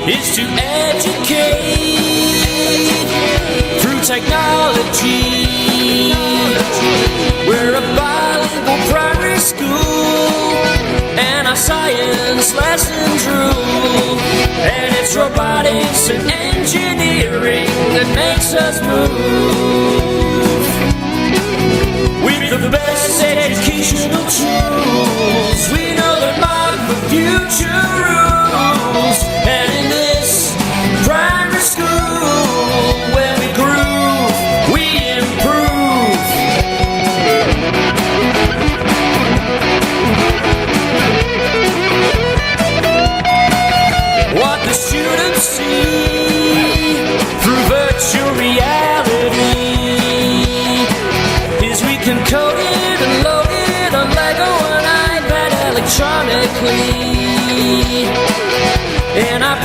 is to educate through technology. We're a bilingual primary school, and our science lessons rule. And it's robotics and engineering that makes us move. With the best educational tools, we know that modern the future rules. And in this primary school, where we groove, we improve. What the students see through virtual reality is we can code it and load it on Lego and iPad electronically. And our